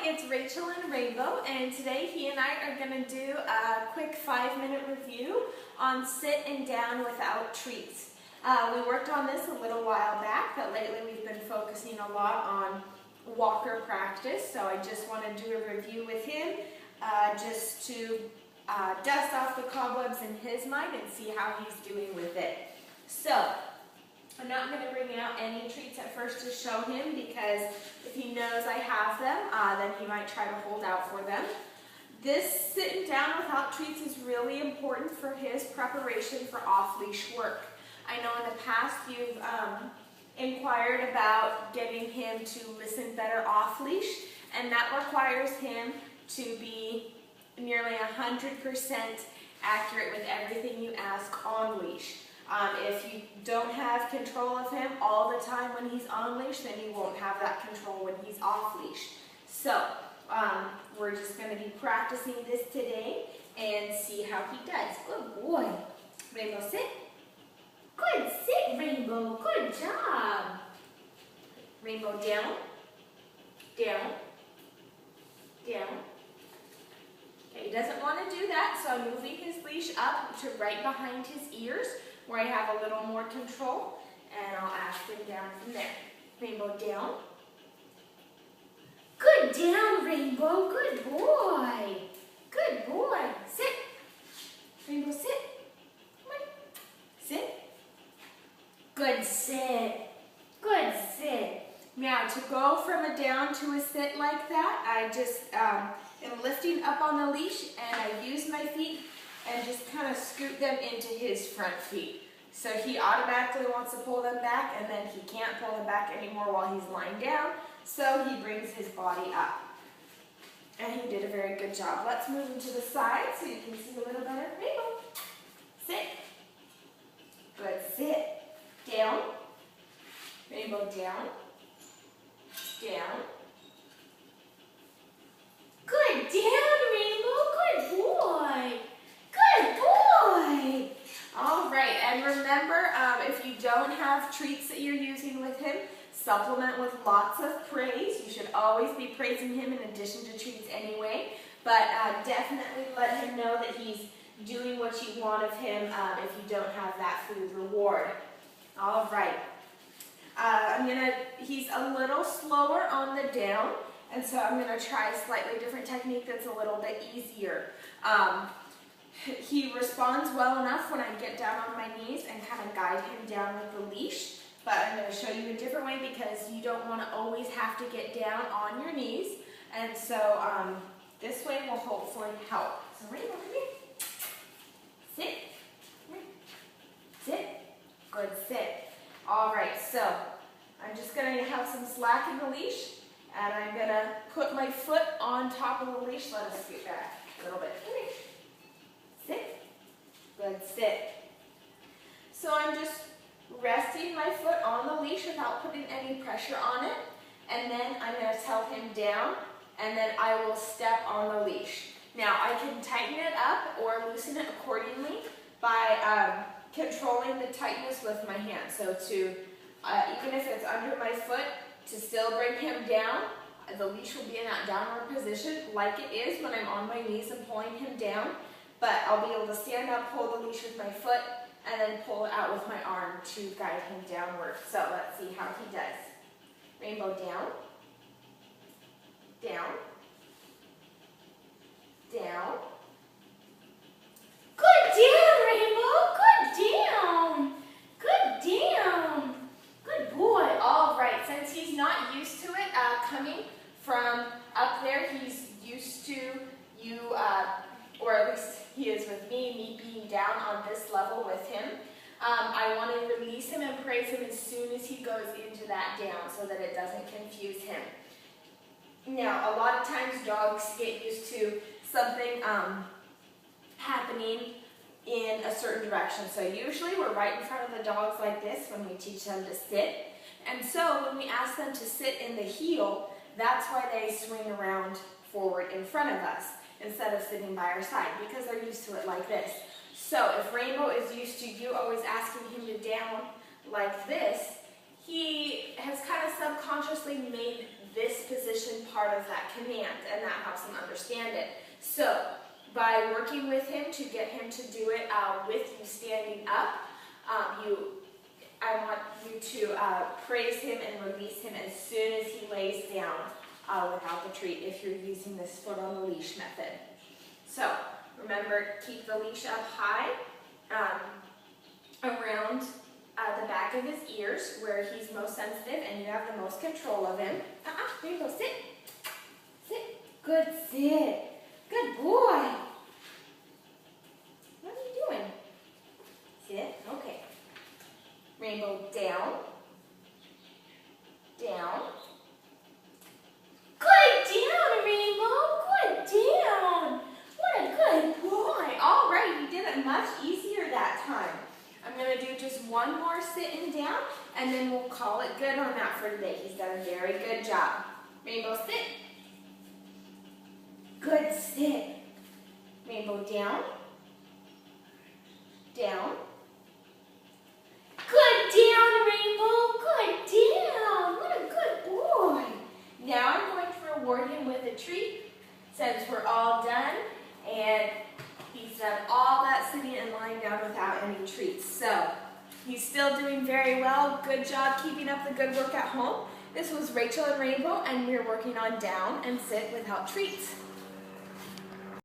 it's Rachel and Rainbow, and today he and I are going to do a quick 5-minute review on sit and down without treats. We worked on this a little while back, but lately we've been focusing a lot on walker practice, so I just want to do a review with him just to dust off the cobwebs in his mind and see how he's doing with it. So, I'm not going to bring out any treats at first to show him because if he knows I have them, then he might try to hold out for them. This sitting down without treats is really important for his preparation for off-leash work. I know in the past you've inquired about getting him to listen better off-leash, and that requires him to be nearly 100% accurate with everything you ask on leash. If you don't have control of him all the time when he's on leash, then you won't have that control when he's off leash. So, we're just going to be practicing this today and see how he does. Good boy. Rainbow, sit. Good sit, Rainbow. Good job. Rainbow, down. Down. Down. Okay, he doesn't want to do that, so I'm moving his leash up to right behind his ears, where I have a little more control, and I'll ask him down from there. Rainbow, down. Good down, Rainbow. Good boy. Good boy. Sit. Rainbow, sit. Come on. Sit. Good sit. Good sit. Now, to go from a down to a sit like that, I just am lifting up on the leash, and I use my feet and just kind of scoot them into his front feet. So he automatically wants to pull them back, and then he can't pull them back anymore while he's lying down, so he brings his body up. And he did a very good job. Let's move him to the side so you can see a little better. Rainbow. Sit. Good. Sit. Down. Rainbow, down. Down. Good. Down, Rainbow. Good boy. Good boy. All right, and remember, if you don't have treats that you're using with him, supplement with lots of praise. You should always be praising him in addition to treats anyway, but definitely let him know that he's doing what you want of him if you don't have that food reward. All right. He's a little slower on the down, and so I'm going to try a slightly different technique that's a little bit easier. He responds well enough when I get down on my knees and kind of guide him down with the leash, but I'm going to show you a different way because you don't want to always have to get down on your knees, and so this way will hopefully help. So Rainbow, come here. Sit. Come here. Sit. Good sit. All right, so I'm just going to have some slack in the leash, and I'm going to put my foot on top of the leash. Let us scoot back a little bit. Come here. Sit. Good sit. So I'm just resting my foot on the leash without putting any pressure on it, and then I'm going to tell him down, and then I will step on the leash. Now I can tighten it up or loosen it accordingly by controlling the tightness with my hand. So to, even if it's under my foot, to still bring him down, the leash will be in that downward position like it is when I'm on my knees and pulling him down, but I'll be able to stand up, hold the leash with my foot, and then pull it out with my arm to guide him downward. So let's see how he does. Rainbow, down, down, down. Good down, Rainbow. Good down. Good down. Good boy. All right, since he's not used to it coming from up there, he's used to you, or at least he is with me being down on this level with him. I want to release him and praise him as soon as he goes into that down so that it doesn't confuse him. Now, a lot of times dogs get used to something happening in a certain direction. So usually we're right in front of the dogs like this when we teach them to sit. And so when we ask them to sit in the heel, that's why they swing around forward in front of us instead of sitting by our side, because they're used to it like this. So if Rainbow is used to you always asking him to down like this, he has kind of subconsciously made this position part of that command, and that helps him understand it. So by working with him to get him to do it with you standing up, I want you to praise him and release him as soon as he lays down without the treat if you're using this foot on the leash method. So remember, keep the leash up high around the back of his ears where he's most sensitive and you have the most control of him. There you go, sit. Sit. Good sit. Good boy. What are you doing? Sit. Okay. Rainbow, down. Down. Good down, Rainbow. Good down. What a good boy. All right, you did it much easier that time. I'm going to do just one more sitting down, and then we'll call it good on that for today. He's done a very good job. Rainbow, sit. Good sit. Rainbow, down. Down. Good down, Rainbow. Good down. What a good boy. Now I'm going to reward him with a treat since we're all done, and he's done all that sitting and lying down without any treats. So he's still doing very well. Good job keeping up the good work at home. This was Rachel and Rainbow, and we're working on down and sit without treats.